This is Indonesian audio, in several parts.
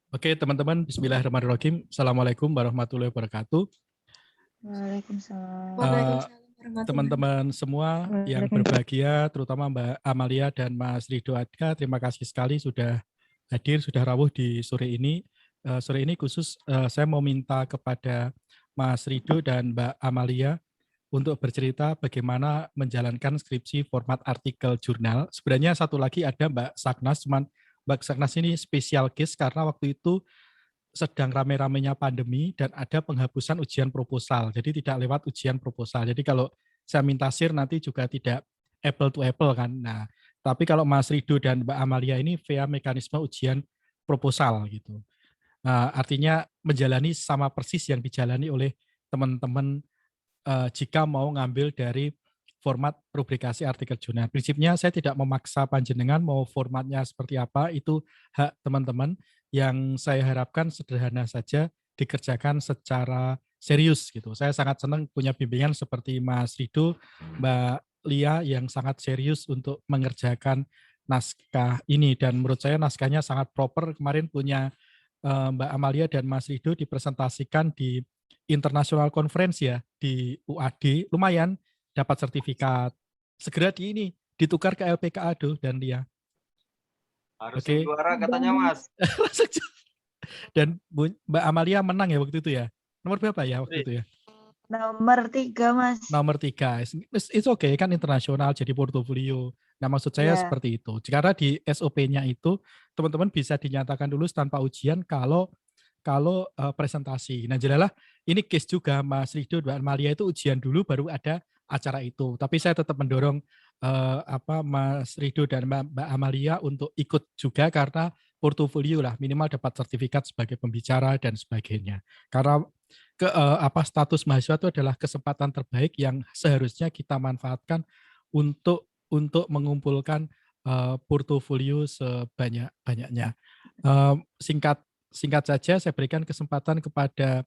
Oke, teman-teman, bismillahirrahmanirrahim. Assalamualaikum warahmatullahi wabarakatuh. Waalaikumsalam. Eh, Waalaikumsalam warahmatullahi Teman-teman semua yang berbahagia, terutama Mbak Amalia dan Mas Rido Adka, terima kasih sekali sudah hadir, sudah rawuh di sore ini. Sore ini khusus saya mau minta kepada Mas Rido dan Mbak Amalia untuk bercerita bagaimana menjalankan skripsi format artikel jurnal. Sebenarnya satu lagi ada Mbak Sagnas, cuman Mbak Sagnas ini spesial case karena waktu itu sedang rame-ramenya pandemi dan ada penghapusan ujian proposal. Jadi tidak lewat ujian proposal. Jadi kalau saya minta share nanti juga tidak apple to apple kan. Nah, tapi kalau Mas Rido dan Mbak Amalia ini via mekanisme ujian proposal gitu. Artinya menjalani sama persis yang dijalani oleh teman-teman jika mau ngambil dari format publikasi artikel jurnal. Prinsipnya saya tidak memaksa panjenengan mau formatnya seperti apa, itu hak teman-teman. Yang saya harapkan sederhana saja dikerjakan secara serius gitu. Saya sangat senang punya bimbingan seperti Mas Rido, Mbak Lia yang sangat serius untuk mengerjakan naskah ini dan menurut saya naskahnya sangat proper. Kemarin punya Mbak Amalia dan Mas Rido dipresentasikan di international conference ya di UAD, lumayan dapat sertifikat. Segera ditukar ke LPKA dan Lia. Harus Oke. yang juara katanya Mas. Dan Mbak Amalia menang ya waktu itu ya. Nomor berapa ya waktu itu ya? Nomor 3, Mas. Nomor 3. It's okay kan internasional jadi portofolio. Nah maksud saya seperti itu. Karena di SOP-nya itu teman-teman bisa dinyatakan lulus tanpa ujian kalau presentasi. Nah jadilah ini case juga Mas Rido dan Amalia itu ujian dulu baru ada acara itu. Tapi saya tetap mendorong Mas Rido dan Mbak Amalia untuk ikut juga karena portofolio lah minimal dapat sertifikat sebagai pembicara dan sebagainya. Karena status mahasiswa itu adalah kesempatan terbaik yang seharusnya kita manfaatkan untuk mengumpulkan portofolio sebanyak-banyaknya. Singkat saja saya berikan kesempatan kepada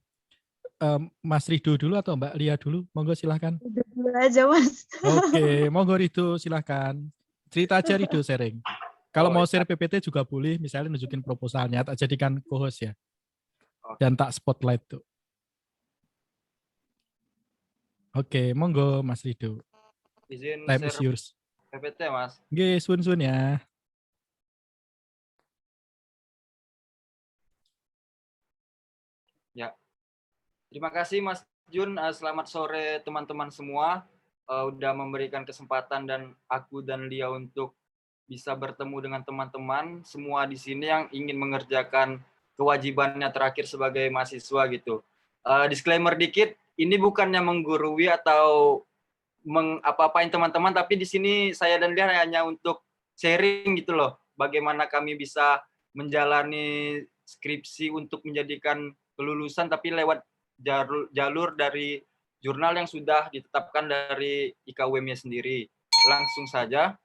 Mas Rido dulu atau Mbak Lia dulu, monggo silahkan. Dulu aja, Mas. Oke, monggo Rido silahkan. Cerita aja Rido sharing. Kalau mau share PPT juga boleh, misalnya nunjukin proposalnya, tak jadikan co-host ya. Dan tak spotlight tuh. Oke, monggo Mas Rido. Izin Time is share yours. PPT Mas. Oke, sun ya. Ya. Terima kasih Mas Jun. Selamat sore teman-teman semua. Udah memberikan kesempatan dan aku dan Lia untuk bisa bertemu dengan teman-teman semua di sini yang ingin mengerjakan kewajibannya terakhir sebagai mahasiswa gitu. Disclaimer dikit, ini bukannya menggurui atau mengapa-apain teman-teman, tapi di sini saya dan Lia hanya untuk sharing gitu loh, bagaimana kami bisa menjalani skripsi untuk menjadikan kelulusan tapi lewat jalur dari jurnal yang sudah ditetapkan dari IKUM-nya sendiri. Langsung saja.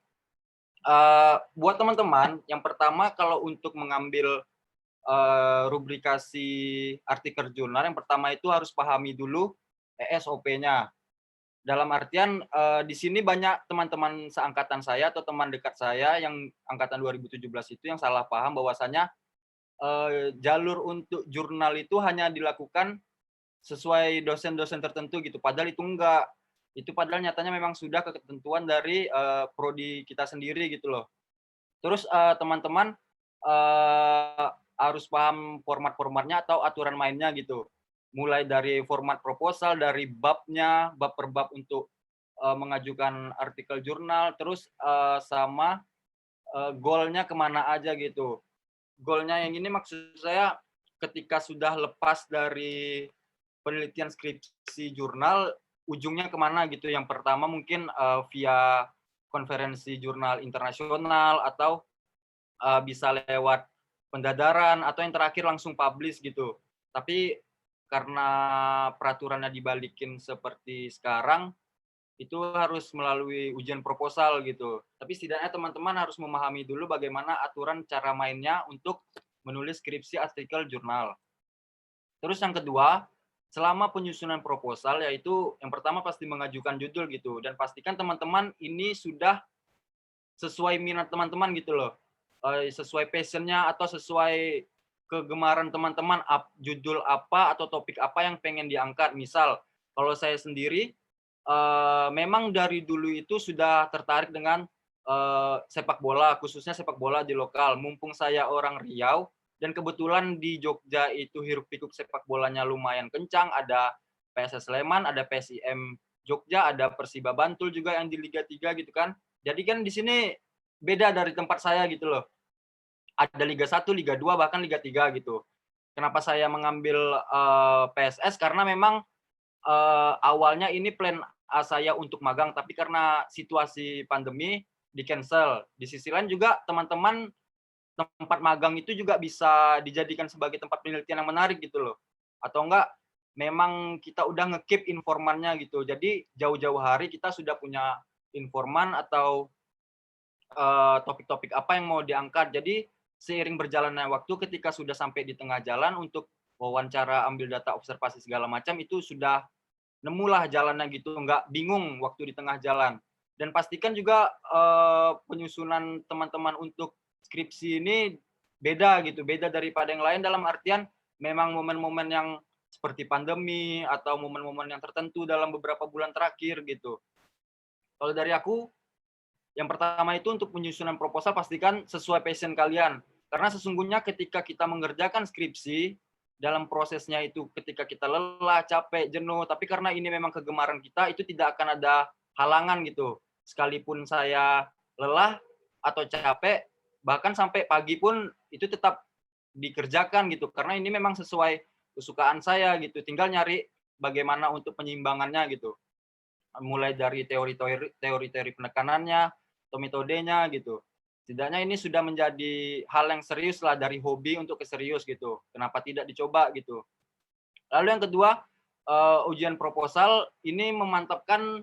Buat teman-teman, yang pertama kalau untuk mengambil rubrikasi artikel jurnal, yang pertama itu harus pahami dulu ESOP-nya. Dalam artian di sini banyak teman-teman seangkatan saya atau teman dekat saya yang angkatan 2017 itu yang salah paham bahwasanya jalur untuk jurnal itu hanya dilakukan sesuai dosen-dosen tertentu gitu. Padahal itu enggak. Itu padahal nyatanya memang sudah ketentuan dari prodi kita sendiri gitu loh. Terus teman-teman harus paham format-formatnya atau aturan mainnya gitu. Mulai dari format proposal, dari babnya, bab per bab untuk mengajukan artikel jurnal, terus sama goalnya kemana aja gitu. Goalnya yang ini maksud saya ketika sudah lepas dari penelitian skripsi jurnal, ujungnya kemana gitu. Yang pertama mungkin via konferensi jurnal internasional atau bisa lewat pendadaran atau yang terakhir langsung publish gitu. Tapi karena peraturannya dibalikin seperti sekarang, itu harus melalui ujian proposal gitu. Tapi setidaknya teman-teman harus memahami dulu bagaimana aturan cara mainnya untuk menulis skripsi artikel jurnal. Terus yang kedua, selama penyusunan proposal, yaitu yang pertama pasti mengajukan judul gitu, dan pastikan teman-teman ini sudah sesuai minat teman-teman gitu loh, sesuai passionnya atau sesuai kegemaran teman-teman, judul apa atau topik apa yang pengen diangkat. Misal, kalau saya sendiri, memang dari dulu itu sudah tertarik dengan sepak bola, khususnya sepak bola di lokal. Mumpung saya orang Riau, dan kebetulan di Jogja itu hiruk-pikuk sepak bolanya lumayan kencang, ada PSS Sleman, ada PSIM Jogja, ada Persiba Bantul juga yang di Liga 3 gitu kan. Jadi kan di sini beda dari tempat saya gitu loh. Ada Liga 1, Liga 2, bahkan Liga 3 gitu. Kenapa saya mengambil PSS, karena memang awalnya ini plan A saya untuk magang, tapi karena situasi pandemi di-cancel. Di sisi lain juga teman-teman, tempat magang itu juga bisa dijadikan sebagai tempat penelitian yang menarik gitu loh. Atau enggak, memang kita udah nge-keep informannya gitu. Jadi jauh-jauh hari kita sudah punya informan atau topik-topik apa yang mau diangkat. Jadi seiring berjalannya waktu, ketika sudah sampai di tengah jalan untuk wawancara, ambil data, observasi segala macam, itu sudah nemulah jalannya gitu, nggak bingung waktu di tengah jalan. Dan pastikan juga penyusunan teman-teman untuk skripsi ini beda gitu, beda daripada yang lain, dalam artian memang momen-momen yang seperti pandemi atau momen-momen yang tertentu dalam beberapa bulan terakhir gitu. Kalau dari aku, yang pertama itu untuk penyusunan proposal pastikan sesuai passion kalian. Karena sesungguhnya ketika kita mengerjakan skripsi, dalam prosesnya itu ketika kita lelah, capek, jenuh, tapi karena ini memang kegemaran kita, itu tidak akan ada halangan gitu. Sekalipun saya lelah atau capek, bahkan sampai pagi pun itu tetap dikerjakan gitu. Karena ini memang sesuai kesukaan saya gitu. Tinggal nyari bagaimana untuk penyimbangannya gitu. Mulai dari teori-teori penekanannya, atau metodenya gitu. Setidaknya ini sudah menjadi hal yang serius lah, dari hobi untuk ke serius gitu. Kenapa tidak dicoba gitu. Lalu yang kedua, ujian proposal ini memantapkan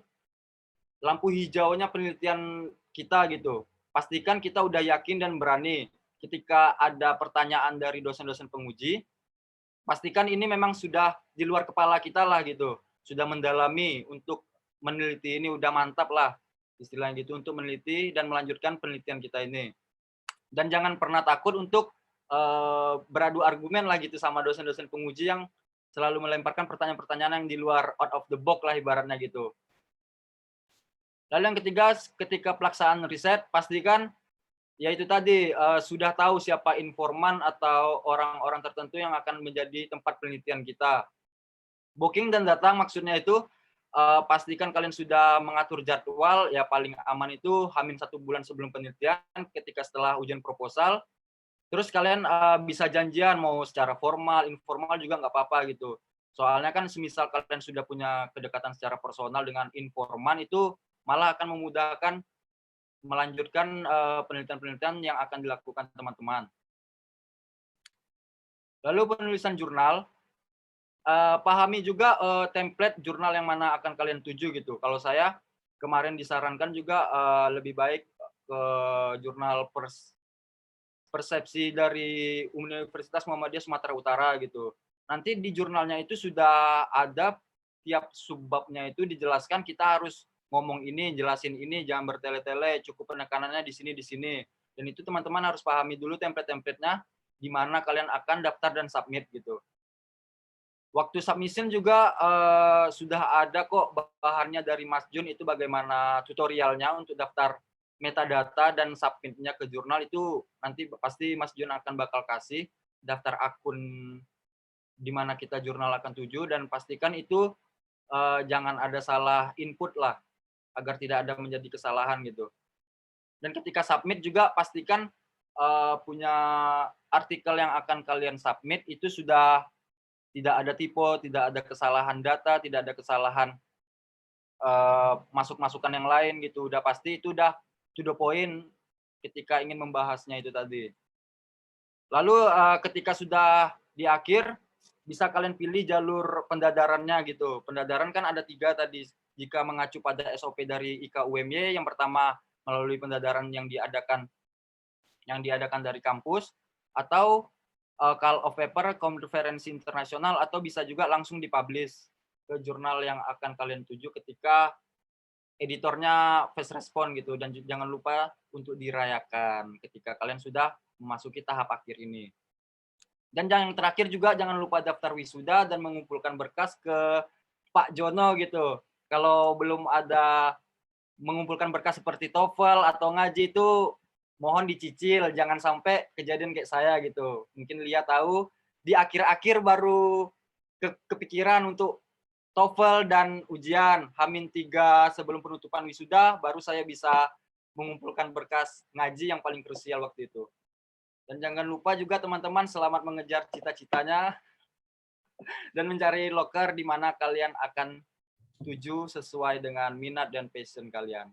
lampu hijaunya penelitian kita gitu. Pastikan kita udah yakin dan berani. Ketika ada pertanyaan dari dosen-dosen penguji, pastikan ini memang sudah di luar kepala kita lah gitu. Sudah mendalami untuk meneliti ini, udah mantap lah istilahnya gitu, untuk meneliti dan melanjutkan penelitian kita ini. Dan jangan pernah takut untuk beradu argumen lah gitu sama dosen-dosen penguji yang selalu melemparkan pertanyaan-pertanyaan yang di luar out of the box lah ibaratnya gitu. Lalu yang ketiga, ketika pelaksanaan riset, pastikan yaitu tadi sudah tahu siapa informan atau orang-orang tertentu yang akan menjadi tempat penelitian kita. Booking dan datang maksudnya itu pastikan kalian sudah mengatur jadwal, ya paling aman itu H-1 bulan sebelum penelitian, ketika setelah ujian proposal. Terus kalian bisa janjian mau secara formal, informal juga nggak apa-apa gitu. Soalnya kan semisal kalian sudah punya kedekatan secara personal dengan informan, itu malah akan memudahkan melanjutkan penelitian-penelitian yang akan dilakukan teman-teman. Lalu penulisan jurnal, pahami juga template jurnal yang mana akan kalian tuju gitu. Kalau saya kemarin disarankan juga lebih baik ke jurnal persepsi dari Universitas Muhammadiyah Sumatera Utara gitu. Nanti di jurnalnya itu sudah ada tiap subbabnya itu dijelaskan, kita harus ngomong ini, jelasin ini, jangan bertele-tele, cukup penekanannya di sini, di sini. Dan itu teman-teman harus pahami dulu template-templatenya, di mana kalian akan daftar dan submit gitu. Waktu submission juga sudah ada kok bahannya dari Mas Jun, itu bagaimana tutorialnya untuk daftar metadata dan submitnya ke jurnal, itu nanti pasti Mas Jun akan bakal kasih daftar akun di mana kita jurnal akan tuju, dan pastikan itu jangan ada salah input lah, agar tidak ada menjadi kesalahan gitu. Dan ketika submit juga pastikan punya artikel yang akan kalian submit itu sudah tidak ada typo, tidak ada kesalahan data, tidak ada kesalahan masukan yang lain gitu. Udah pasti itu udah to the point ketika ingin membahasnya itu tadi. Lalu ketika sudah di akhir, bisa kalian pilih jalur pendadarannya gitu. Pendadaran kan ada 3 tadi, jika mengacu pada SOP dari IKUMY. Yang pertama melalui pendadaran yang diadakan dari kampus, atau call of paper, konferensi internasional, atau bisa juga langsung dipublish ke jurnal yang akan kalian tuju ketika editornya fast respon gitu. Dan jangan lupa untuk dirayakan ketika kalian sudah memasuki tahap akhir ini. Dan yang terakhir juga jangan lupa daftar wisuda dan mengumpulkan berkas ke Pak Jono gitu. Kalau belum ada mengumpulkan berkas seperti TOEFL atau ngaji itu mohon dicicil, jangan sampai kejadian kayak saya gitu. Mungkin Lia tahu di akhir-akhir baru kepikiran untuk TOEFL dan ujian H-3 sebelum penutupan wisuda baru saya bisa mengumpulkan berkas ngaji yang paling krusial waktu itu. Dan jangan lupa juga teman-teman selamat mengejar cita-citanya dan mencari loker di mana kalian akan tuju sesuai dengan minat dan passion kalian.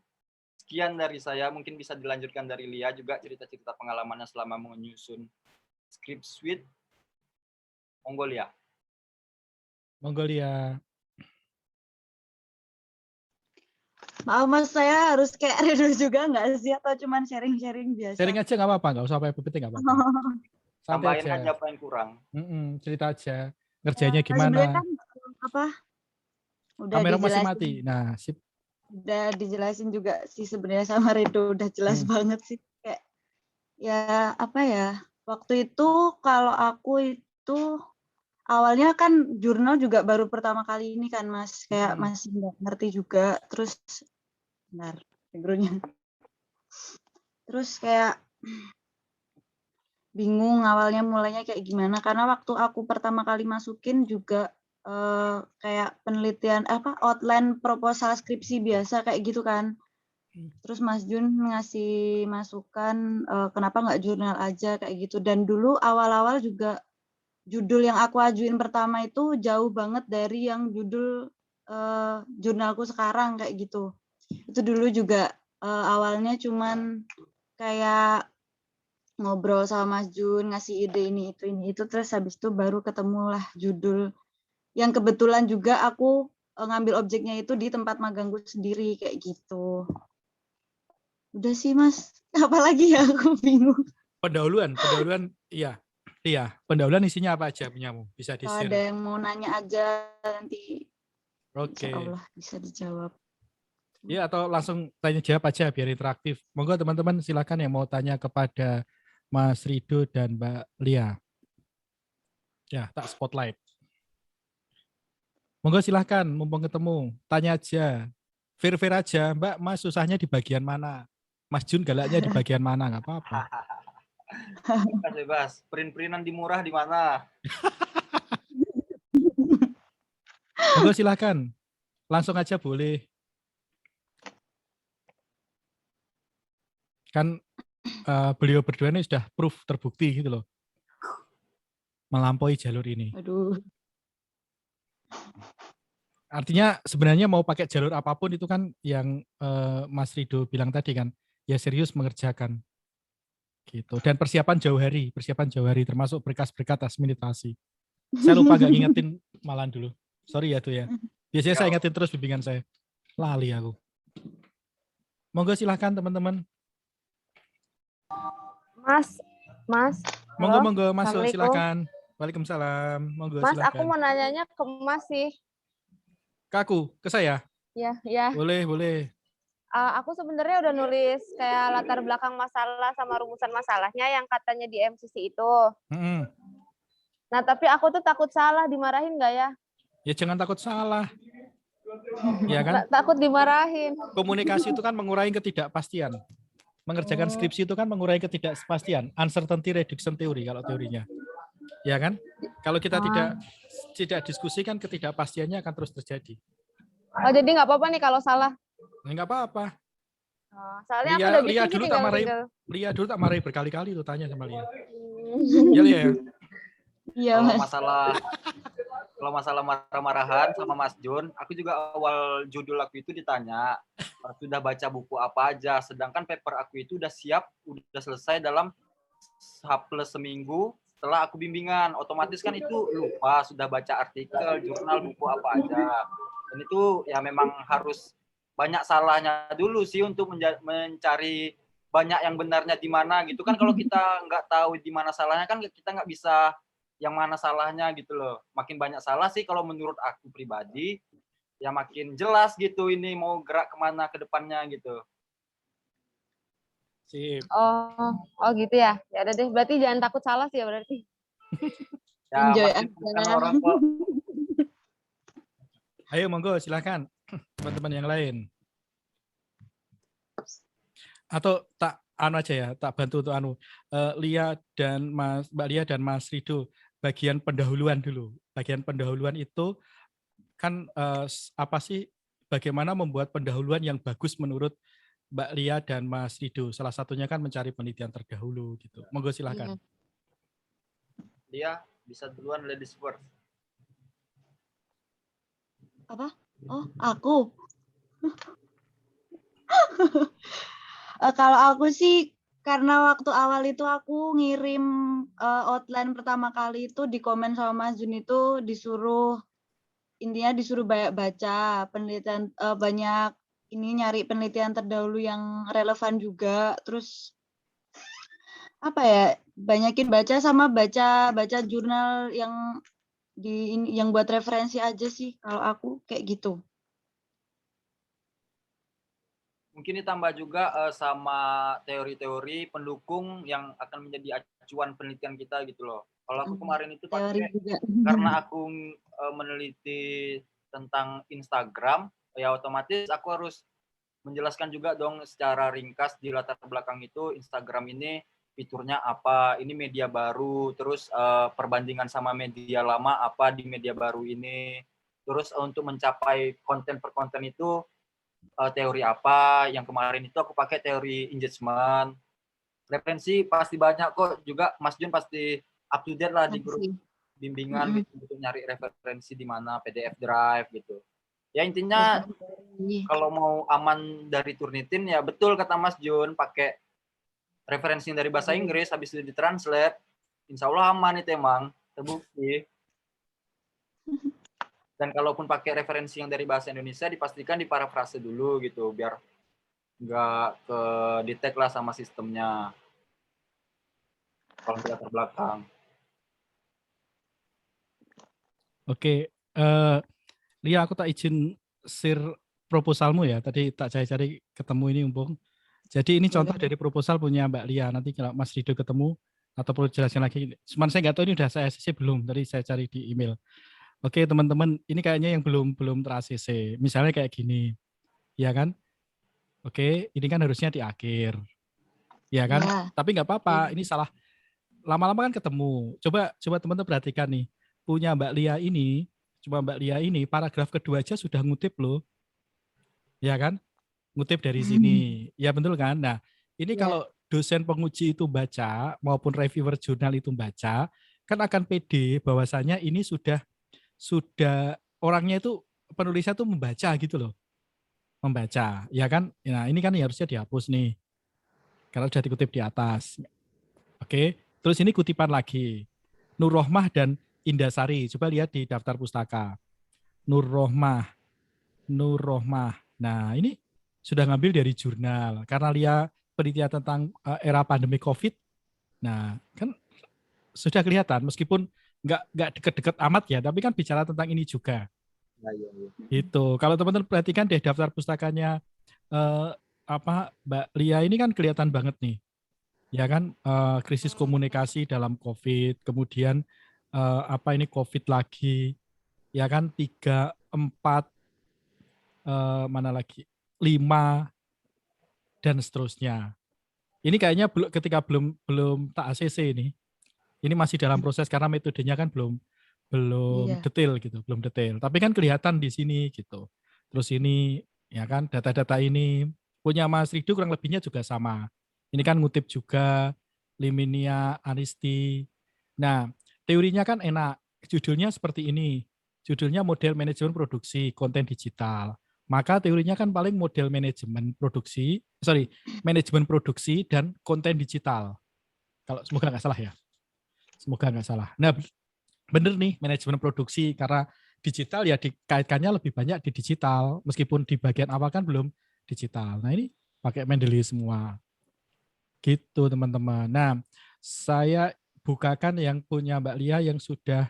Sekian dari saya, mungkin bisa dilanjutkan dari Lia juga cerita-cerita pengalamannya selama menyusun script suite. Monggo Lia. Monggo Lia. Maaf Mas, saya harus kayak Ridho juga nggak sih? Atau cuman sharing-sharing biasa? Sharing aja nggak apa-apa, nggak usah apa PPT nggak apa-apa. Santai Tambahin aja apa yang kurang. Cerita aja. Ngerjainnya Sebenarnya gimana? kan apa? Udah Kamera masih dijelasin. mati. Nah, sip. Udah dijelasin juga sih sebenarnya sama Ridho, udah jelas banget sih. Kayak ya apa ya? Waktu itu kalau aku itu awalnya kan jurnal juga baru pertama kali ini kan Mas, kayak masih nggak ngerti juga. Terus, benar, background-nya. Terus kayak bingung awalnya mulainya kayak gimana, karena waktu aku pertama kali masukin juga kayak penelitian outline proposal skripsi biasa kayak gitu kan. Terus Mas Jun ngasih masukan kenapa nggak jurnal aja kayak gitu. Dan dulu awal-awal juga judul yang aku ajuin pertama itu jauh banget dari yang judul jurnalku sekarang kayak gitu. Itu dulu juga awalnya cuman kayak ngobrol sama Mas Jun, ngasih ide ini itu, terus habis itu baru ketemulah judul yang kebetulan juga aku ngambil objeknya itu di tempat magangku sendiri kayak gitu. Udah sih Mas, apalagi ya aku bingung. Pendahuluan, iya. Iya, pendahuluan isinya apa aja punyamu? Bisa Kalau di-share. ada yang mau nanya aja nanti Oke. insya Allah bisa dijawab. Ya, atau langsung tanya jawab aja biar interaktif. Monggo teman-teman silakan yang mau tanya kepada Mas Ridho dan Mbak Lia. Ya, tak spotlight. Monggo silahkan, mumpung ketemu. Tanya aja. Fair-fair aja. Mbak, Mas susahnya di bagian mana? Mas Jun galaknya di bagian mana? Nggak apa-apa. Bebas. Print-printan di murah di mana? Monggo silahkan. Langsung aja boleh. Kan beliau berdua ini sudah proof terbukti gitu loh. Melampaui jalur ini. Aduh. Artinya sebenarnya mau pakai jalur apapun itu kan yang Mas Ridho bilang tadi kan, ya serius mengerjakan gitu. Dan persiapan jauh hari termasuk berkas-berkas administrasi. Saya lupa nggak ngingetin malam dulu. Sorry ya tuh ya. Biasanya saya ingetin terus bimbingan saya. Lali aku. Monggo silahkan teman-teman. Mas. Monggo masuk silahkan. Waalaikumsalam. Monggo Mas, silahkan. aku mau nanyanya ke Mas sih. Ke aku? Ke saya? Ya. Boleh. Aku sebenarnya udah nulis kayak latar belakang masalah sama rumusan masalahnya yang katanya di MCC itu. Nah, tapi aku tuh takut salah, dimarahin nggak ya? Ya jangan takut salah. Ya kan? Takut dimarahin. Komunikasi itu kan mengurangi ketidakpastian. Mengerjakan skripsi itu kan mengurangi ketidakpastian. Uncertainty reduction theory kalau teorinya. Ya kan? Kalau kita tidak diskusi kan ketidakpastiannya akan terus terjadi. Oh, jadi nggak apa-apa nih kalau salah? Nggak apa-apa. Soalnya aku udah Lia bikin dulu tak marahi berkali-kali tuh tanya sama Lia. Ya Lia ya? Iya Mas. Kalau masalah marah-marahan sama Mas Jun, aku juga awal judul aku itu ditanya, sudah baca buku apa aja, sedangkan paper aku itu udah siap, udah selesai dalam H+ seminggu setelah aku bimbingan. Otomatis kan itu lupa, sudah baca artikel, jurnal, buku apa aja. Dan itu ya memang harus banyak salahnya dulu sih untuk mencari banyak yang benarnya di mana gitu kan. Kalau kita nggak tahu di mana salahnya kan kita nggak bisa yang mana salahnya gitu loh. Makin banyak salah sih kalau menurut aku pribadi, ya makin jelas gitu ini mau gerak kemana ke depannya gitu. Sip. Oh gitu ya. Ya udah deh, berarti jangan takut salah sih ya berarti. Ya, Enjoy Mas Jun bukan orang kok. Ayo monggo silakan teman-teman yang lain. Atau tak anu aja ya, tak bantu untuk anu. Lia dan Mbak Lia dan Mas Rido, bagian pendahuluan dulu. Bagian pendahuluan itu kan apa sih, bagaimana membuat pendahuluan yang bagus menurut Mbak Lia dan Mas Rido? Salah satunya kan mencari penelitian terdahulu gitu. Monggo silakan. Dia bisa duluan, ladies first. Apa? Oh, aku. Kalau aku sih karena waktu awal itu aku ngirim outline pertama kali itu di komen sama Mas Jun itu intinya disuruh banyak baca penelitian, banyak ini nyari penelitian terdahulu yang relevan juga, terus apa ya, banyakin baca sama baca jurnal yang yang buat referensi aja sih kalau aku kayak gitu. Mungkin ditambah juga sama teori-teori pendukung yang akan menjadi acuan penelitian kita gitu loh. Kalau aku kemarin itu pakai, karena aku meneliti tentang Instagram, ya otomatis aku harus menjelaskan juga dong secara ringkas di latar belakang itu Instagram ini fiturnya apa, ini media baru, terus perbandingan sama media lama apa di media baru ini. Terus untuk mencapai konten per konten itu teori apa, yang kemarin itu aku pakai teori engagement. Referensi pasti banyak kok, juga Mas Jun pasti up to date lah di grup bimbingan gitu, untuk nyari referensi di mana, PDF drive gitu. Ya intinya kalau mau aman dari Turnitin ya betul kata Mas Jun, pakai referensi dari bahasa Inggris habis itu ditranslate, insya Allah aman itu emang, terbukti. Dan kalaupun pakai referensi yang dari bahasa Indonesia, dipastikan diparafrase dulu gitu, biar nggak ke detect lah sama sistemnya. Kalau di latar belakang. Oke, Lia, aku tak izin share proposalmu ya. Tadi tak cari-cari ketemu ini umpung. Jadi ini contoh dari proposal punya Mbak Lia. Nanti kalau Mas Rido ketemu atau perlu jelasin lagi. Cuman saya nggak tahu ini udah saya ACC belum. Tadi saya cari di email. Oke teman-teman, ini kayaknya yang belum ter-ACC. Misalnya kayak gini, ya kan? Oke, ini kan harusnya di akhir, ya kan? Ya. Tapi nggak apa-apa, ini salah. Lama-lama kan ketemu. Coba teman-teman perhatikan nih, punya Mbak Lia ini, paragraf kedua aja sudah ngutip loh, ya kan? Ngutip dari sini, ya betul kan? Nah, ini kalau dosen penguji itu baca maupun reviewer jurnal itu baca, kan akan pede bahwasanya ini sudah orangnya itu, penulisnya tuh membaca gitu loh, membaca, ya kan? Nah ini kan harusnya dihapus nih, karena sudah dikutip di atas. Oke, terus ini kutipan lagi, Nur Rohmah dan Indasari. Coba lihat di daftar pustaka, Nur Rohmah. Nah ini sudah ngambil dari jurnal, karena dia penelitian tentang era pandemi COVID. Nah kan sudah kelihatan, meskipun nggak deket-deket amat ya, tapi kan bicara tentang ini juga. Itu kalau teman-teman perhatikan deh daftar pustakanya Mbak Lia ini kan kelihatan banget nih, ya kan, krisis komunikasi dalam COVID, kemudian ini COVID lagi, ya kan, 3, 4, mana lagi 5 dan seterusnya. Ini kayaknya ketika belum tak ACC ini masih dalam proses karena metodenya kan belum detail gitu, belum detail. Tapi kan kelihatan di sini gitu. Terus ini ya kan data-data ini punya Mas Rido kurang lebihnya juga sama. Ini kan ngutip juga Liminia Anisti. Nah, teorinya kan enak. Judulnya seperti ini. Judulnya model manajemen produksi konten digital. Maka teorinya kan paling model manajemen produksi dan konten digital. Kalau semoga nggak salah ya. Semoga nggak salah. Nah, bener nih manajemen produksi, karena digital ya dikaitkannya lebih banyak di digital, meskipun di bagian awal kan belum digital. Nah ini pakai Mendeley semua. Gitu teman-teman. Nah, saya bukakan yang punya Mbak Lia yang sudah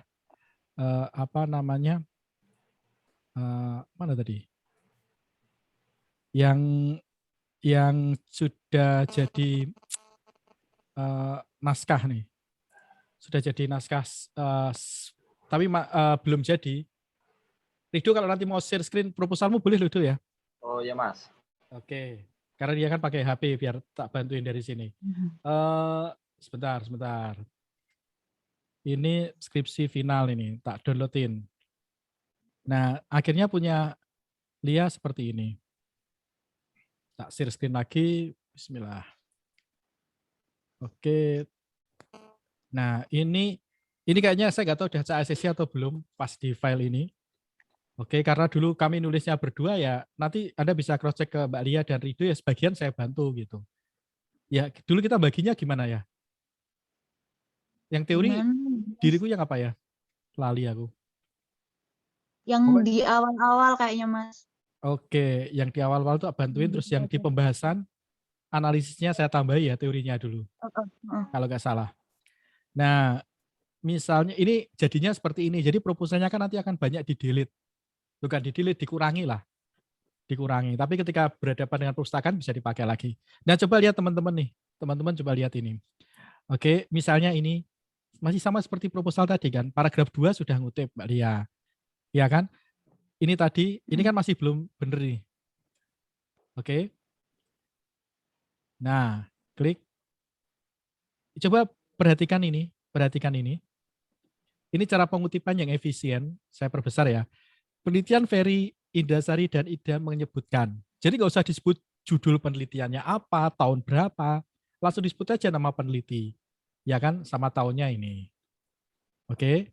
mana tadi? Yang sudah jadi naskah nih. sudah jadi naskah, tapi belum jadi. Rido kalau nanti mau share screen proposalmu boleh Rido ya? Oh ya Mas. Oke, karena dia kan pakai HP biar tak bantuin dari sini. Sebentar. Ini skripsi final ini, tak downloadin. Nah, akhirnya punya Lia seperti ini. Tak share screen lagi, bismillah. Oke. Nah, ini kayaknya saya nggak tahu udah CACC atau belum pas di file ini. Oke, karena dulu kami nulisnya berdua ya, nanti Anda bisa cross check ke Mbak Lia dan Rido ya, sebagian saya bantu gitu. Ya, dulu kita baginya gimana ya? Yang teori diriku yang apa ya? Lali aku. Yang di awal-awal kayaknya Mas. Oke, yang di awal-awal tuh bantuin, terus yang di pembahasan analisisnya saya tambahi ya teorinya dulu. Kalau nggak salah. Nah, misalnya ini jadinya seperti ini. Jadi proposalnya kan nanti akan banyak di-delete. Bukan di-delete, dikurangi lah. Dikurangi. Tapi ketika berhadapan dengan perpustakaan bisa dipakai lagi. Nah, coba lihat teman-teman nih. Teman-teman coba lihat ini. Oke, misalnya ini masih sama seperti proposal tadi kan. Paragraf 2 sudah ngutip Mbak Lia. Ya kan? Ini tadi, ini kan masih belum bener nih. Oke. Nah, klik. Coba perhatikan ini. Ini cara pengutipan yang efisien. Saya perbesar ya. Penelitian Ferry, Indasari, dan Ida menyebutkan. Jadi nggak usah disebut judul penelitiannya apa, tahun berapa. Langsung disebut aja nama peneliti. Ya kan, sama tahunnya ini. Oke.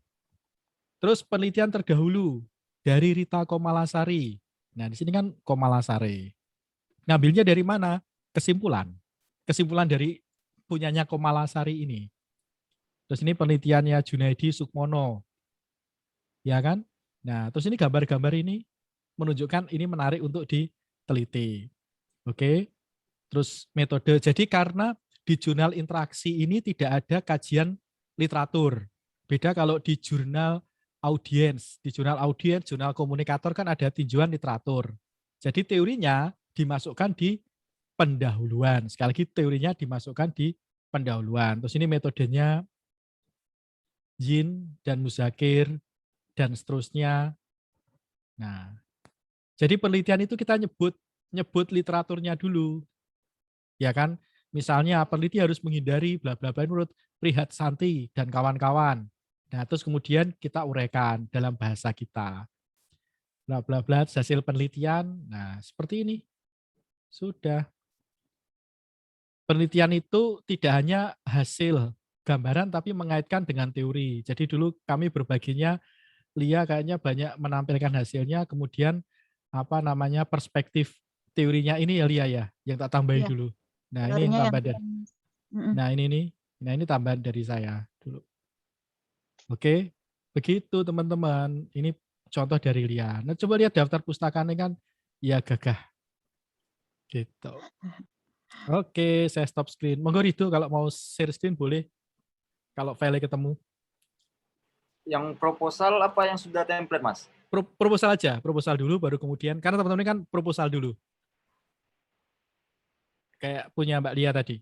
Terus penelitian terdahulu dari Rita Komalasari. Nah, di sini kan Komalasari. Ngambilnya dari mana? Kesimpulan. Kesimpulan dari punyanya Komalasari ini. Terus ini penelitiannya Junaidi Sukmono. Ya kan? Nah, terus ini gambar-gambar ini menunjukkan ini menarik untuk diteliti. Oke. Terus metode. Jadi karena di jurnal interaksi ini tidak ada kajian literatur. Beda kalau di jurnal audiens. Di jurnal audiens, jurnal komunikator kan ada tinjauan literatur. Jadi teorinya dimasukkan di pendahuluan. Sekali lagi teorinya dimasukkan di pendahuluan. Terus ini metodenya Yin dan Muzakir dan seterusnya. Nah, jadi penelitian itu kita nyebut literaturnya dulu. Ya kan? Misalnya peneliti harus menghindari bla bla bla menurut Prihat Santi dan kawan-kawan. Nah, terus kemudian kita uraikan dalam bahasa kita. Bla bla bla hasil penelitian. Nah, seperti ini. Sudah. Penelitian itu tidak hanya hasil gambaran tapi mengaitkan dengan teori. Jadi dulu kami berbaginya Lia kayaknya banyak menampilkan hasilnya, kemudian apa namanya perspektif teorinya ini ya Lia ya, yang tak tambahin dulu. Nah, ini tambahan dari. Nah, ini nih. Nah, ini tambahan dari saya dulu. Oke. Begitu teman-teman. Ini contoh dari Lia. Nah, coba lihat daftar pustakaannya kan ya gagah. Gitu. Oke, saya stop screen. Monggo Rido kalau mau share screen boleh. Kalau file ketemu. Yang proposal apa yang sudah template, Mas? Proposal aja, proposal dulu baru kemudian. Karena teman-teman kan proposal dulu. Kayak punya Mbak Lia tadi.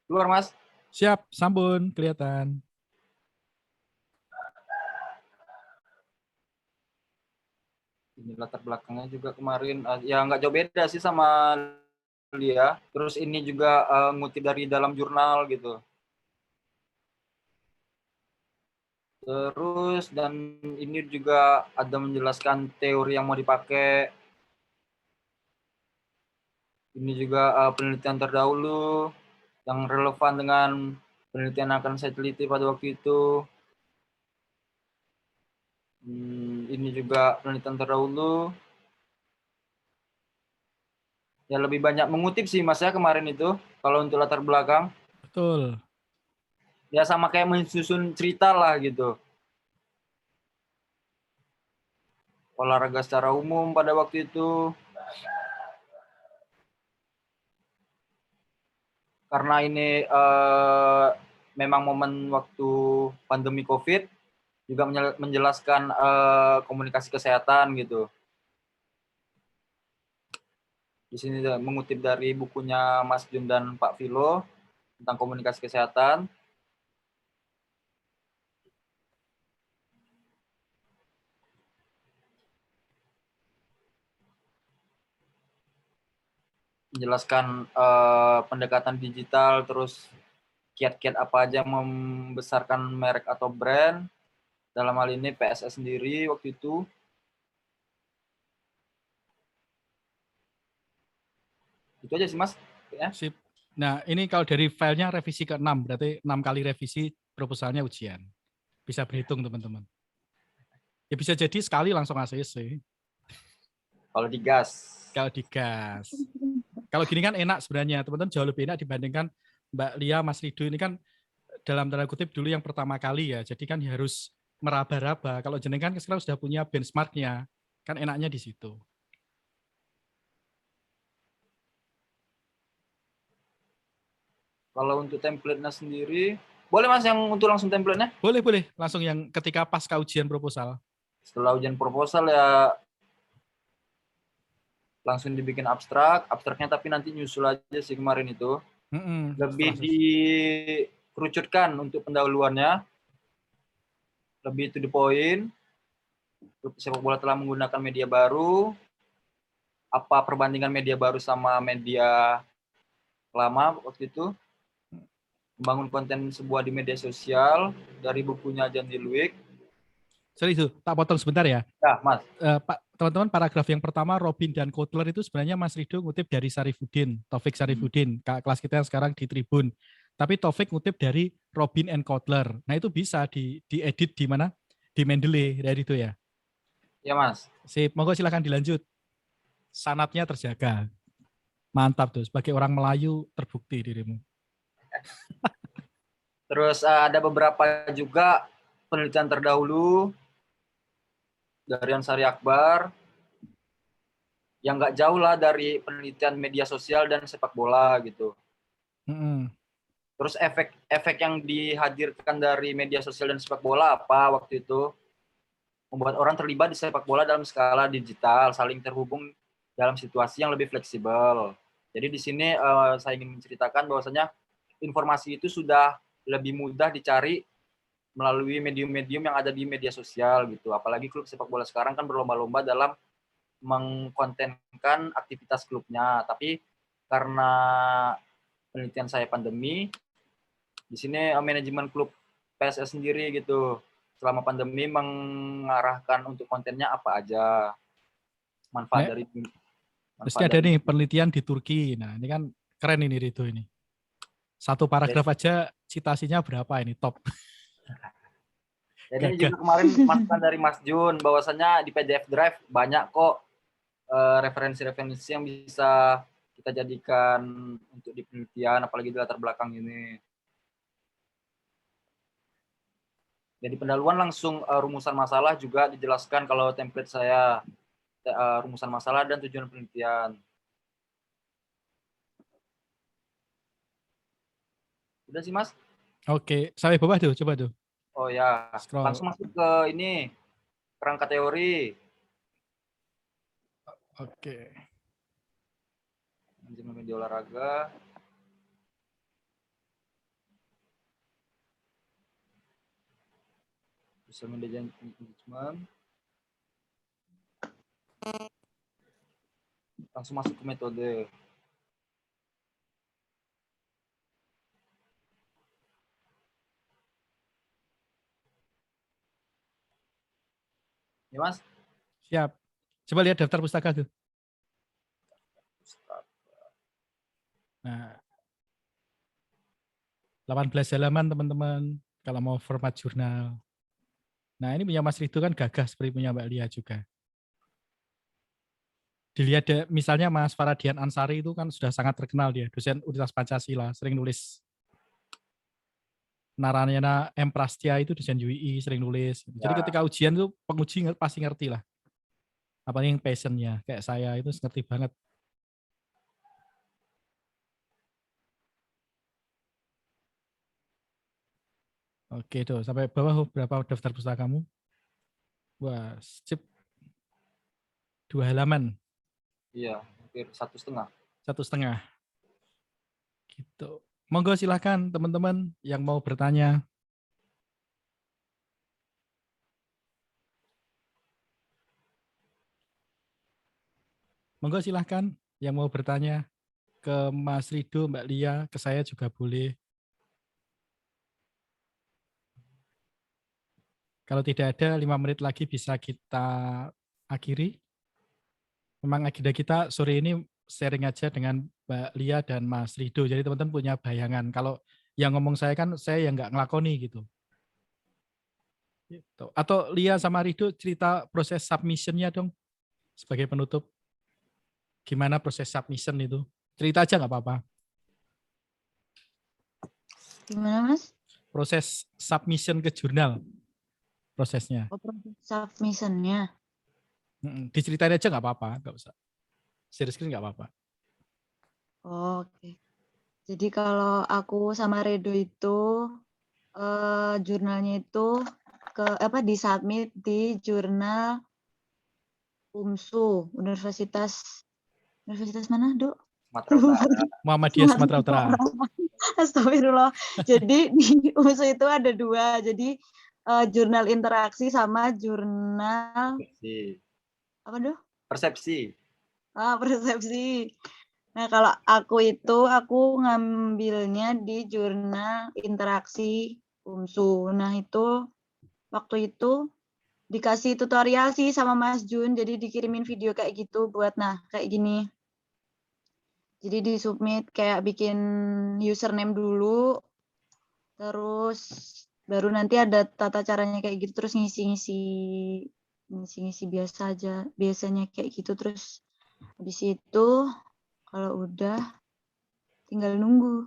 Keluar, Mas. Siap, Sambun, kelihatan. Ini latar belakangnya juga kemarin, ya nggak jauh beda sih sama Lia. Terus ini juga ngutip dari dalam jurnal gitu. Terus dan ini juga ada menjelaskan teori yang mau dipakai. Ini juga penelitian terdahulu yang relevan dengan penelitian akan saya teliti pada waktu itu. Ini juga penelitian terdahulu. Ya lebih banyak mengutip sih Mas ya kemarin itu kalau untuk latar belakang. Betul. Ya sama kayak mensusun cerita lah gitu. Olahraga secara umum pada waktu itu. Karena ini memang momen waktu pandemi COVID, juga menjelaskan komunikasi kesehatan gitu. Di sini mengutip dari bukunya Mas Jun dan Pak Vilo tentang komunikasi kesehatan. Menjelaskan pendekatan digital, terus kiat-kiat apa aja membesarkan merek atau brand. Dalam hal ini PSS sendiri waktu itu. Itu aja sih Mas. Ya. Sip. Nah, ini kalau dari filenya revisi ke-6, berarti 6 kali revisi proposalnya ujian. Bisa berhitung teman-teman. Ya bisa jadi sekali langsung ACC. Kalau digas. Kalau digas. Kalau gini kan enak sebenarnya, teman-teman jauh lebih enak dibandingkan Mbak Lia, Mas Rido ini kan dalam tanda kutip dulu yang pertama kali ya, jadi kan harus meraba-raba. Kalau jenengan sekarang sudah punya benchmarknya, kan enaknya di situ. Kalau untuk template-nya sendiri, boleh Mas yang untuk langsung template-nya? Boleh, boleh. Langsung yang ketika pasca ujian proposal. Setelah ujian proposal ya langsung dibikin abstraknya tapi nanti nyusul aja sih kemarin itu. Lebih dikerucutkan untuk pendahuluannya, lebih to the point. Sepak bola telah menggunakan media baru, apa perbandingan media baru sama media lama waktu itu, membangun konten sebuah di media sosial dari bukunya John Dilwick. Sorry itu, tak potong sebentar ya. Ya, Mas. Pak, teman-teman, paragraf yang pertama Robin dan Kotler itu sebenarnya Mas Rido ngutip dari Sarifuddin, Taufik Sarifuddin, kelas kita yang sekarang di Tribun. Tapi Taufik ngutip dari Robin and Kotler. Nah itu bisa diedit di mana? Di Mendeley dari itu ya. Ya Mas. Sip, monggo silakan dilanjut. Sanatnya terjaga. Mantap tuh, sebagai orang Melayu terbukti dirimu. Terus ada beberapa juga penelitian terdahulu dari Ansari Akbar yang nggak jauh lah dari penelitian media sosial dan sepak bola gitu. Terus efek yang dihadirkan dari media sosial dan sepak bola apa waktu itu? Membuat orang terlibat di sepak bola dalam skala digital, saling terhubung dalam situasi yang lebih fleksibel. Jadi di sini saya ingin menceritakan bahwasanya informasi itu sudah lebih mudah dicari melalui medium-medium yang ada di media sosial gitu. Apalagi klub sepak bola sekarang kan berlomba-lomba dalam mengkontenkan aktivitas klubnya. Tapi karena penelitian saya pandemi, di sini manajemen klub PSS sendiri gitu selama pandemi mengarahkan untuk kontennya apa aja, manfaat dari. Pasti ada nih penelitian di Turki. Nah ini kan keren ini Rido ini. Satu paragraf aja citasinya berapa ini top. Jadi juga kemarin masukan dari Mas Jun bahwasannya di PDF Drive banyak kok referensi-referensi yang bisa kita jadikan untuk di penelitian, apalagi di latar belakang ini. Jadi pendahuluan langsung rumusan masalah juga dijelaskan kalau template saya rumusan masalah dan tujuan penelitian. Udah sih Mas? Oke, sampai bawah tuh, coba tuh. Oh ya, Scroll. langsung masuk ke ini, kerangka teori. Oke. Manajemen media olahraga. Social media management. Langsung masuk ke metode. Ya Mas? Siap. Coba lihat daftar pustaka tuh. Nah, 18 halaman teman-teman kalau mau format jurnal. Nah ini punya Mas Rido kan gagah seperti punya Mbak Lia juga. Dilihat deh, misalnya Mas Faradian Ansari itu kan sudah sangat terkenal dia, dosen Universitas Pancasila, sering nulis. Narayana M. Prastya itu dosen UII, sering nulis. Jadi ketika ujian tuh penguji pasti ngerti lah. Apalagi yang passionnya, kayak saya itu ngerti banget. Oke tuh, sampai bawah berapa daftar pustakamu? Wah, sip. 2 halaman. Iya, hampir 1,5. 1,5. Gitu. Monggo silahkan teman-teman yang mau bertanya. Monggo silahkan yang mau bertanya ke Mas Rido, Mbak Lia, ke saya juga boleh. Kalau tidak ada, 5 menit lagi bisa kita akhiri. Memang agenda kita sore ini sharing aja dengan Mbak Lia dan Mas Rido. Jadi teman-teman punya bayangan. Kalau yang ngomong saya kan saya yang nggak ngelakoni gitu. Atau Lia sama Rido cerita proses submission-nya dong sebagai penutup. Gimana proses submission itu? Cerita aja nggak apa-apa. Gimana Mas? Proses submission ke jurnal. Prosesnya. Oh, proses submission-nya. Diceritain aja nggak apa-apa, nggak usah. Share screen nggak apa-apa. Oh, oke. Jadi kalau aku sama Redo itu jurnalnya itu disubmit di jurnal UMSU, Universitas mana, Dok? Sumatera Utara. Muhammadiyah Sumatera Utara. Astagfirullah. Jadi di UMSU itu ada 2. Jadi jurnal interaksi sama jurnal Persepsi. apa, Dok? Persepsi. Persepsi. Nah, kalau aku ngambilnya di jurnal interaksi UMSU. Nah, itu waktu itu dikasih tutorial sih sama Mas Jun, jadi dikirimin video kayak gitu buat kayak gini. Jadi disubmit kayak bikin username dulu, terus baru nanti ada tata caranya kayak gitu, terus ngisi biasa aja, biasanya kayak gitu. Terus habis itu kalau udah tinggal nunggu.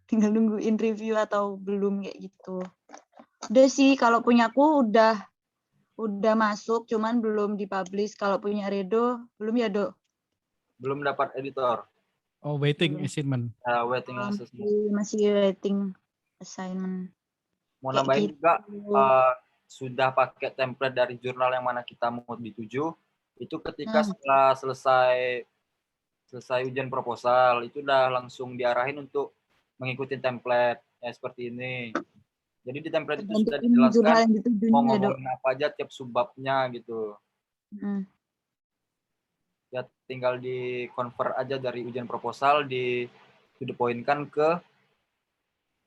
Tinggal nungguin review atau belum kayak gitu. Udah sih, kalau punyaku udah masuk, cuman belum dipublish. Kalau punya Redo, belum ya, Dok? Belum dapat editor. Oh, waiting assignment. Waiting assessment. Masih waiting assignment. Mau Kayak nambahin gitu. juga, sudah pakai template dari jurnal yang mana kita mau dituju, itu ketika setelah selesai ujian proposal, itu udah langsung diarahin untuk mengikuti template ya seperti ini. Jadi di template itu sudah dijelaskan mau ngomongin apa aja tiap subbabnya gitu. Ya tinggal di convert aja dari ujian proposal to the point kan ke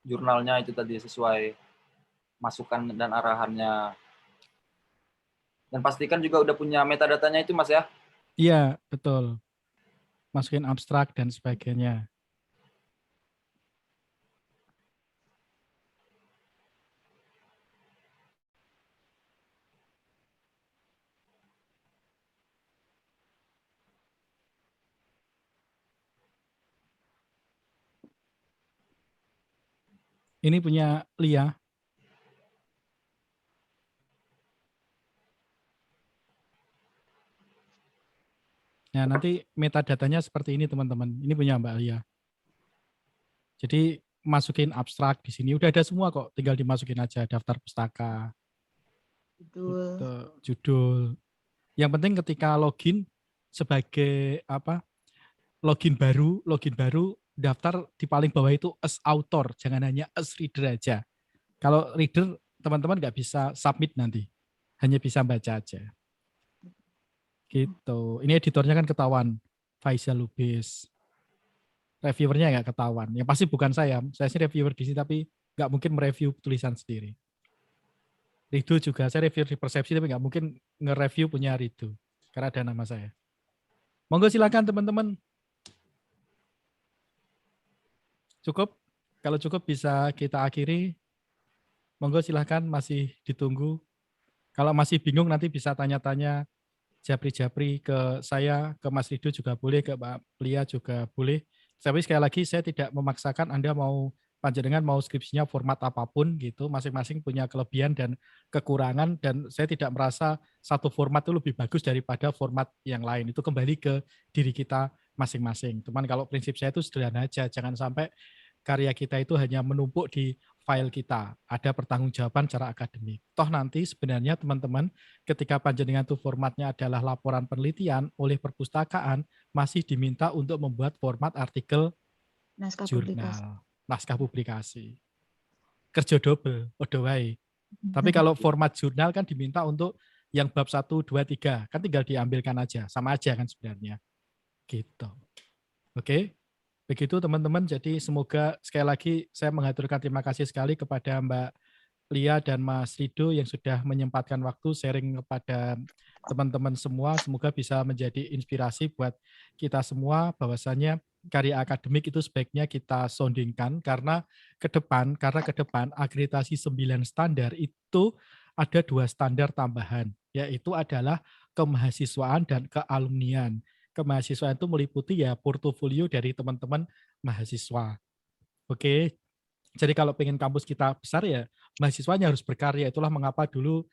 jurnalnya itu tadi sesuai masukan dan arahannya. Dan pastikan juga udah punya metadatanya itu Mas ya? Iya, betul. Masukin abstrak dan sebagainya. Ini punya Lia. Nah, nanti metadatanya seperti ini, teman-teman. Ini punya Mbak Lia. Jadi, masukin abstrak di sini. Udah ada semua kok. Tinggal dimasukin aja daftar pustaka. Judul. Yang penting ketika login sebagai login baru, daftar di paling bawah itu as author, jangan hanya as reader aja. Kalau reader, teman-teman nggak bisa submit nanti. Hanya bisa baca aja. Gitu. Ini editornya kan ketahuan. Faisal Lubis. Reviewernya nggak ketahuan. Yang pasti bukan saya. Saya sih reviewer di sini, tapi nggak mungkin mereview tulisan sendiri. Rido juga, saya review di persepsi, tapi nggak mungkin nge-review punya Rido. Karena ada nama saya. Monggo silakan teman-teman. Cukup? Kalau cukup bisa kita akhiri. Monggo silahkan, masih ditunggu. Kalau masih bingung nanti bisa tanya-tanya japri-japri ke saya, ke Mas Rido juga boleh, ke Mbak Lia juga boleh. Tapi sekali lagi saya tidak memaksakan Anda mau panjenengan mau skripsinya format apapun gitu, masing-masing punya kelebihan dan kekurangan, dan saya tidak merasa satu format itu lebih bagus daripada format yang lain. Itu kembali ke diri kita masing-masing. Cuman kalau prinsip saya itu sederhana aja, jangan sampai karya kita itu hanya menumpuk di file kita, ada pertanggungjawaban secara akademik. Toh nanti sebenarnya teman-teman ketika panjenengan itu formatnya adalah laporan penelitian oleh perpustakaan, masih diminta untuk membuat format artikel Naskah publikasi. jurnal, naskah publikasi. Kerja double, podo wae. Tapi kalau format jurnal kan diminta untuk yang bab 1, 2, 3, kan tinggal diambilkan aja, sama aja kan sebenarnya. Gitu. Oke. Begitu teman-teman, jadi semoga sekali lagi saya mengaturkan terima kasih sekali kepada Mbak Lia dan Mas Rido yang sudah menyempatkan waktu sharing kepada teman-teman semua. Semoga bisa menjadi inspirasi buat kita semua bahwasanya karya akademik itu sebaiknya kita soundingkan karena ke depan akreditasi 9 standar itu ada 2 standar tambahan, yaitu adalah kemahasiswaan dan kealumnian. Kemahasiswaan itu meliputi ya portofolio dari teman-teman mahasiswa. Oke, jadi kalau pengen kampus kita besar ya mahasiswanya harus berkarya. Itulah mengapa dulu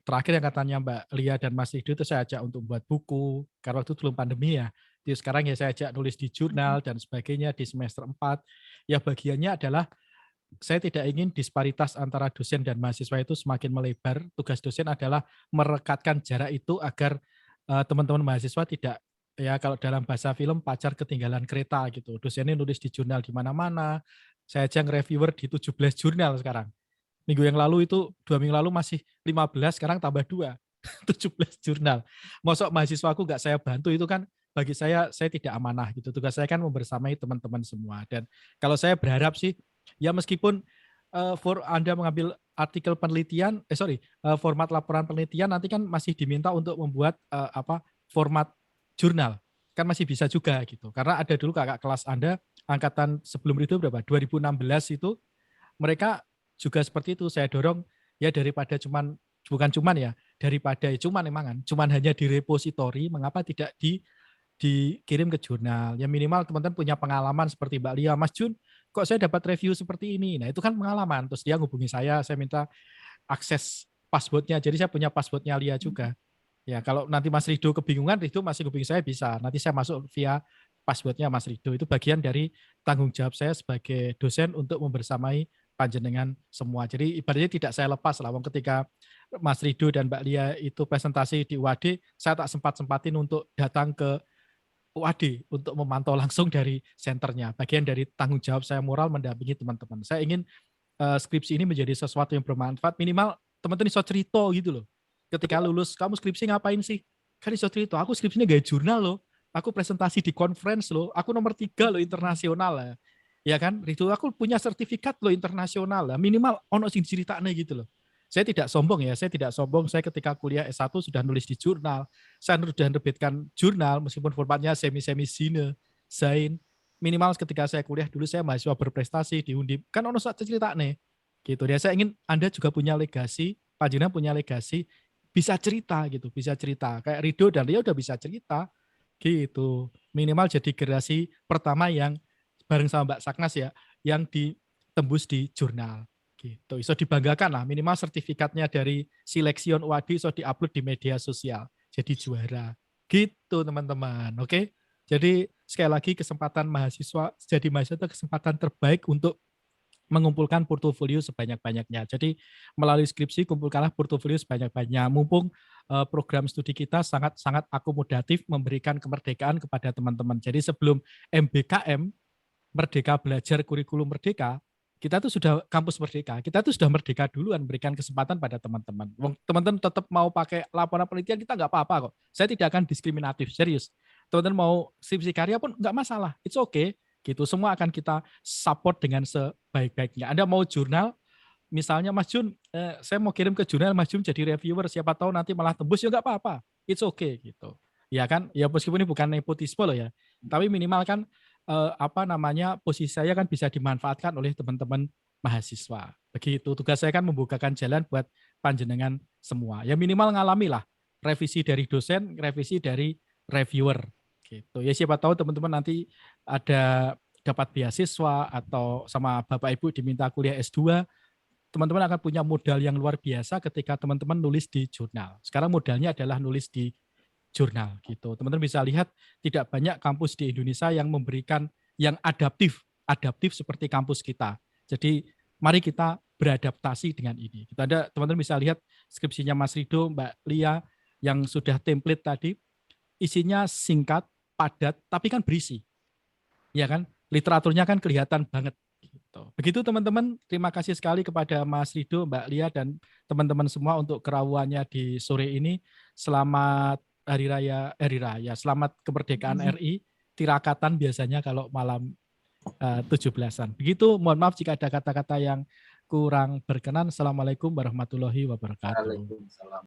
terakhir yang katanya Mbak Lia dan Mas Rido itu saya ajak untuk buat buku karena waktu belum pandemi ya. Jadi sekarang ya saya ajak nulis di jurnal dan sebagainya di semester 4. Ya bagiannya adalah saya tidak ingin disparitas antara dosen dan mahasiswa itu semakin melebar. Tugas dosen adalah merekatkan jarak itu agar teman-teman mahasiswa tidak, ya kalau dalam bahasa film, pacar ketinggalan kereta gitu. Dosennya nulis di jurnal di mana-mana. Saya aja nge-reviewer di 17 jurnal sekarang. Minggu yang lalu itu, 2 minggu lalu masih 15, sekarang tambah 2. 17 jurnal. Mosok mahasiswaku nggak saya bantu itu kan bagi saya tidak amanah gitu. Tugas saya kan membersamai teman-teman semua. Dan kalau saya berharap sih, ya meskipun Anda mengambil artikel penelitian, format laporan penelitian nanti kan masih diminta untuk membuat format jurnal. Kan masih bisa juga gitu. Karena ada dulu kakak kelas Anda, angkatan sebelum itu berapa? 2016 itu, mereka juga seperti itu. Saya dorong, ya daripada cuman hanya di repositori, mengapa tidak dikirim ke jurnal. Ya minimal teman-teman punya pengalaman seperti Mbak Lia, Mas Jun, kok saya dapat review seperti ini. Nah itu kan pengalaman. Terus dia hubungi saya minta akses passwordnya. Jadi saya punya passwordnya Lia juga. Ya kalau nanti Mas Rido kebingungan, Rido masih hubungi saya bisa. Nanti saya masuk via passwordnya Mas Rido. Itu bagian dari tanggung jawab saya sebagai dosen untuk membersamai panjenengan semua. Jadi ibaratnya tidak saya lepas lah. Ketika Mas Rido dan Mbak Lia itu presentasi di UAD, saya tak sempat-sempatin untuk datang ke UAD untuk memantau langsung dari senternya. Bagian dari tanggung jawab saya moral mendampingi teman-teman. Saya ingin skripsi ini menjadi sesuatu yang bermanfaat. Minimal teman-teman bisa cerita gitu loh. Ketika lulus, kamu skripsi ngapain sih? Kan bisa cerita, aku skripsinya gaya jurnal loh. Aku presentasi di conference loh. Aku nomor 3 loh internasional lah. Ya kan, itu aku punya sertifikat loh internasional lah. Minimal ono sing ceritanya gitu loh. Saya tidak sombong ya, saya ketika kuliah S1 sudah nulis di jurnal, saya sudah menerbitkan jurnal meskipun formatnya semi-semi zain. Minimal ketika saya kuliah dulu saya mahasiswa berprestasi di Undip, kan ono sak cerita nih. Gitu ya, saya ingin Anda juga punya legasi, panjenengan punya legasi, bisa cerita gitu, bisa cerita. Kayak Rido dan Lia udah bisa cerita gitu. Minimal jadi generasi pertama yang bareng sama Mbak Saknas ya, yang ditembus di jurnal. Gitu. Iso dibanggakan lah, minimal sertifikatnya dari Selection UAD iso diupload di media sosial. Jadi juara. Gitu teman-teman. Oke. Jadi sekali lagi kesempatan mahasiswa jadi mahasiswa itu kesempatan terbaik untuk mengumpulkan portofolio sebanyak-banyaknya. Jadi melalui skripsi kumpulkanlah portofolio sebanyak-banyaknya. Mumpung program studi kita sangat-sangat akomodatif memberikan kemerdekaan kepada teman-teman. Jadi sebelum MBKM Merdeka Belajar Kurikulum Merdeka, kita tuh sudah kampus merdeka, kita tuh sudah merdeka duluan memberikan kesempatan pada teman-teman. Teman-teman tetap mau pakai laporan penelitian, kita nggak apa-apa kok. Saya tidak akan diskriminatif, serius. Teman-teman mau skripsi karya pun nggak masalah, it's okay. Gitu, semua akan kita support dengan sebaik-baiknya. Anda mau jurnal, misalnya Mas Jun, saya mau kirim ke jurnal, Mas Jun jadi reviewer, siapa tahu nanti malah tembus, ya nggak apa-apa, it's okay gitu. Ya kan, ya meskipun ini bukan nepotisme loh ya, tapi minimal kan posisi saya kan bisa dimanfaatkan oleh teman-teman mahasiswa. Begitu, tugas saya kan membukakan jalan buat panjenengan semua. Ya minimal ngalamilah revisi dari dosen, revisi dari reviewer. Gitu. Ya siapa tahu teman-teman nanti ada dapat beasiswa atau sama Bapak Ibu diminta kuliah S2, teman-teman akan punya modal yang luar biasa ketika teman-teman nulis di jurnal. Sekarang modalnya adalah nulis di jurnal gitu. Teman-teman bisa lihat tidak banyak kampus di Indonesia yang memberikan yang adaptif seperti kampus kita. Jadi mari kita beradaptasi dengan ini. Kita ada teman-teman bisa lihat skripsinya Mas Rido, Mbak Lia yang sudah template tadi, isinya singkat, padat, tapi kan berisi. Ya kan? Literaturnya kan kelihatan banget. Gitu. Begitu teman-teman, terima kasih sekali kepada Mas Rido, Mbak Lia, dan teman-teman semua untuk kerawuannya di sore ini. Selamat Hari Raya, selamat kemerdekaan RI, tirakatan biasanya kalau malam 17-an. Begitu, mohon maaf jika ada kata-kata yang kurang berkenan. Assalamualaikum warahmatullahi wabarakatuh. Waalaikumsalam.